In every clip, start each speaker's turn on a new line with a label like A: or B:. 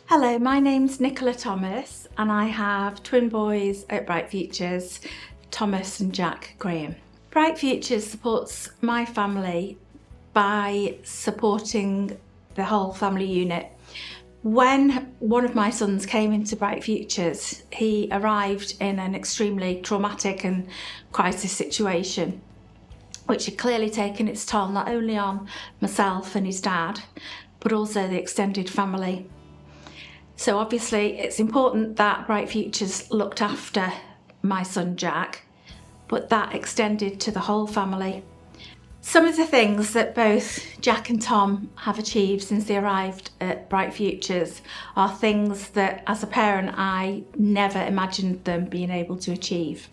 A: Hello, my name's Nichola Thomas and I have twin boys at Bright Futures, Thomas and Jack Graham. Bright Futures supports my family by supporting the whole family unit. When one of my sons came into Bright Futures, he arrived in an extremely traumatic and crisis situation, which had clearly taken its toll not only on myself and his dad, but also the extended family. So obviously it's important that Bright Futures looked after my son Jack, but that extended to the whole family. Some of the things that both Jack and Tom have achieved since they arrived at Bright Futures are things that as a parent I never imagined them being able to achieve.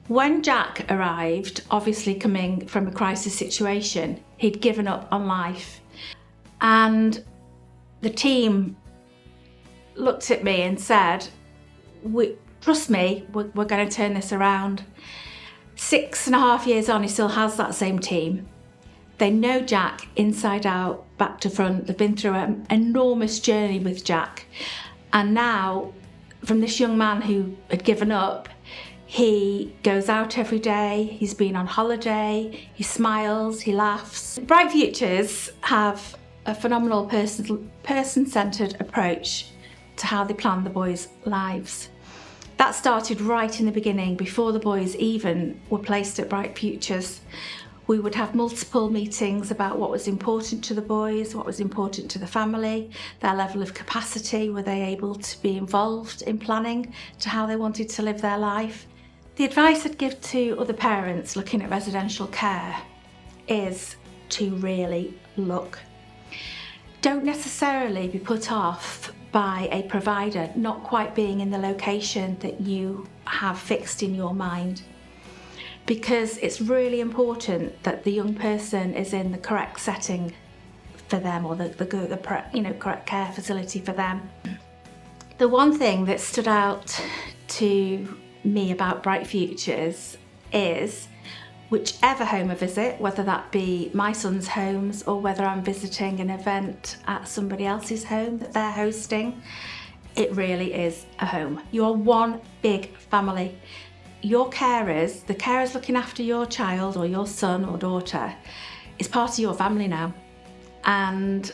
A: When Jack arrived, obviously coming from a crisis situation, he'd given up on life, and the team looked at me and said, trust me, we're going to turn this around. 6.5 years on, he still has that same team. They know Jack inside out, back to front. They've been through an enormous journey with Jack. And now, from this young man who had given up, he goes out every day, he's been on holiday, he smiles, he laughs. Bright Futures have a phenomenal person-centred approach to how they plan the boys' lives. That started right in the beginning, before the boys even were placed at Bright Futures. We would have multiple meetings about what was important to the boys, what was important to the family, their level of capacity, were they able to be involved in planning to how they wanted to live their life. The advice I'd give to other parents looking at residential care is to really look. Don't necessarily be put off by a provider not quite being in the location that you have fixed in your mind, because it's really important that the young person is in the correct setting for them, or the correct care facility for them. The one thing that stood out to me about Bright Futures is whichever home I visit, whether that be my son's homes or whether I'm visiting an event at somebody else's home that they're hosting, it really is a home. You're one big family. Your carers, the carers looking after your child or your son or daughter, is part of your family now. And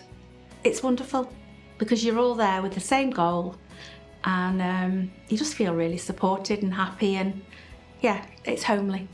A: it's wonderful because you're all there with the same goal, and you just feel really supported and happy, and yeah, it's homely.